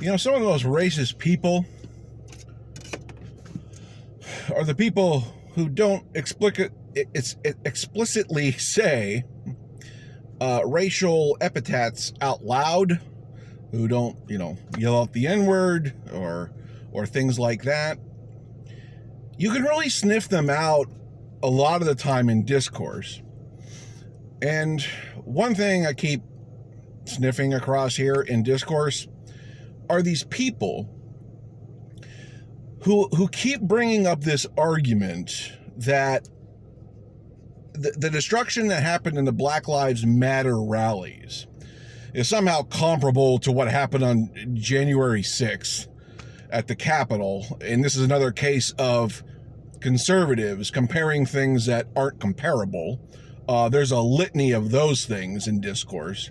You know, some of the most racist people are the people who don't explicitly say racial epithets out loud, who don't, yell out the N-word or things like that. You can really sniff them out a lot of the time in discourse. And one thing I keep sniffing across here in discourse are these people who keep bringing up this argument that the destruction that happened in the Black Lives Matter rallies is somehow comparable to what happened on January 6th at the Capitol. And this is another case of conservatives comparing things that aren't comparable. There's a litany of those things in discourse.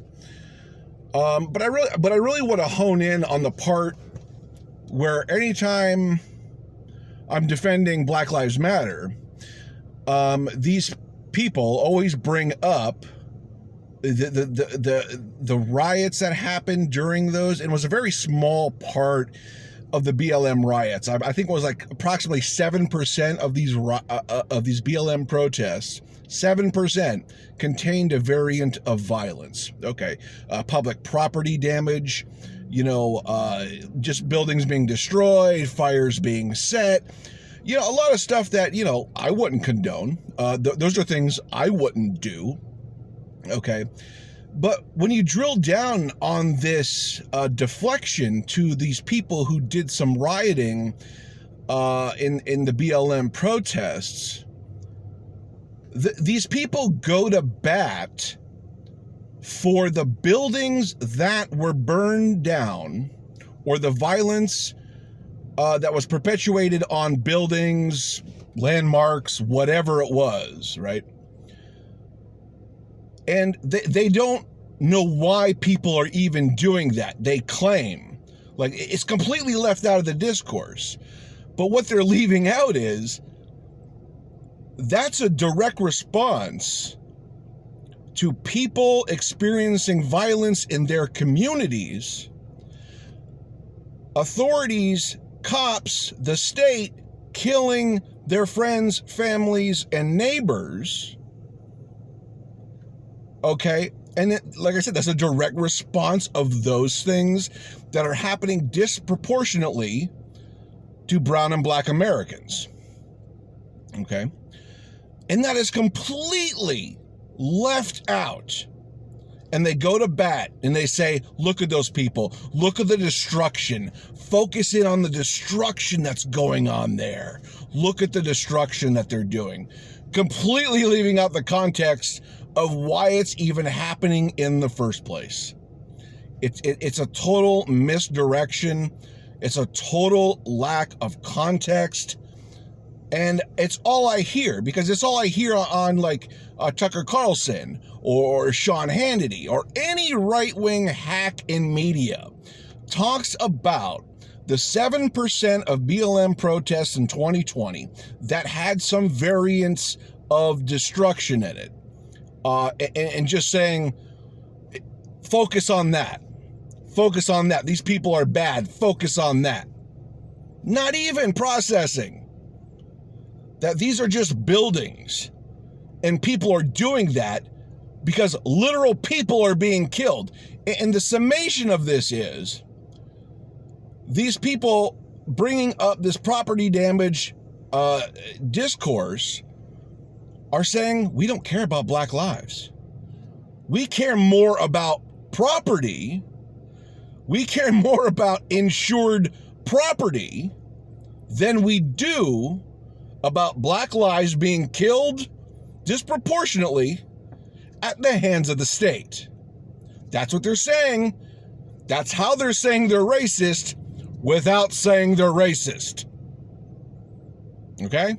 But I really want to hone in on the part where anytime I'm defending Black Lives Matter, these people always bring up the riots that happened during those. And it was a very small part of the BLM riots. I think it was like approximately 7% of these BLM protests. 7% contained a variant of violence. Okay, public property damage, just buildings being destroyed, fires being set, a lot of stuff that, I wouldn't condone. Those are things I wouldn't do. Okay. But when you drill down on this deflection to these people who did some rioting in the BLM protests, these people go to bat for the buildings that were burned down or the violence that was perpetuated on buildings, landmarks, whatever it was, right? And they don't know why people are even doing that. They claim, like, it's completely left out of the discourse. But what they're leaving out is that's a direct response to people experiencing violence in their communities. Authorities, cops, the state killing their friends, families, and neighbors. Okay, and like I said, that's a direct response of those things that are happening disproportionately to brown and black Americans. Okay, and that is completely left out. And they go to bat and they say, look at those people, look at the destruction, focus in on the destruction that's going on there. Look at the destruction that they're doing, completely leaving out the context of why it's even happening in the first place. It's a total misdirection. It's a total lack of context. And it's all I hear, because it's all I hear on like Tucker Carlson or Sean Hannity or any right-wing hack in media talks about the 7% of BLM protests in 2020 that had some variants of destruction in it. And just saying, focus on that. Focus on that. These people are bad. Focus on that. Not even processing that these are just buildings and people are doing that because literal people are being killed. And the summation of this is these people bringing up this property damage discourse are saying, we don't care about black lives. We care more about property. We care more about insured property than we do about black lives being killed disproportionately at the hands of the state. That's what they're saying. That's how they're saying they're racist without saying they're racist. Okay?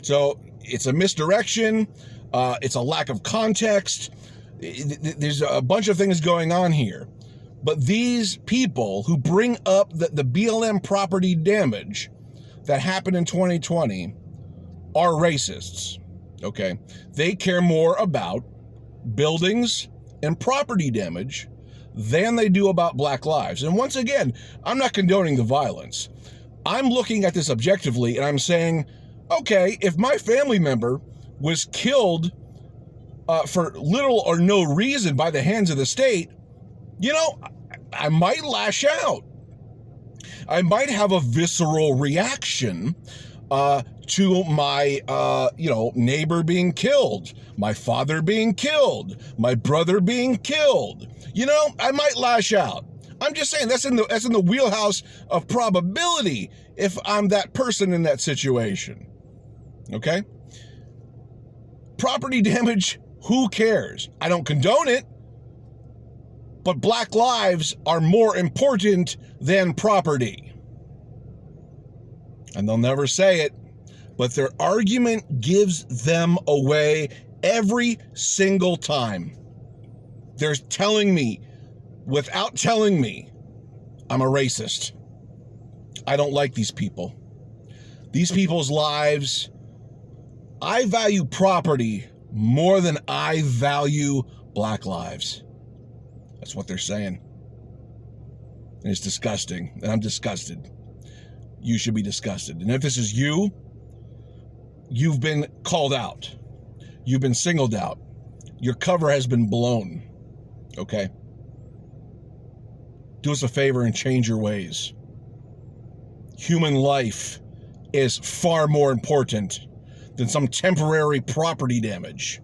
So it's a misdirection. It's a lack of context. There's a bunch of things going on here. But these people who bring up the BLM property damage that happened in 2020 are racists. Okay? They care more about buildings and property damage than they do about Black lives. And once again, I'm not condoning the violence. I'm looking at this objectively and I'm saying, okay, if my family member was killed for little or no reason by the hands of the state, I might lash out. I might have a visceral reaction to my, neighbor being killed, my father being killed, my brother being killed. I might lash out. I'm just saying that's in the wheelhouse of probability if I'm that person in that situation. Okay? Property damage, who cares? I don't condone it, but Black lives are more important than property. And they'll never say it, but their argument gives them away every single time. They're telling me, without telling me, I'm a racist. I don't like these people. These people's lives, I value property more than I value Black lives. That's what they're saying. And it's disgusting, and I'm disgusted. You should be disgusted. And if this is you, you've been called out. You've been singled out. Your cover has been blown. Okay? Do us a favor and change your ways. Human life is far more important than some temporary property damage.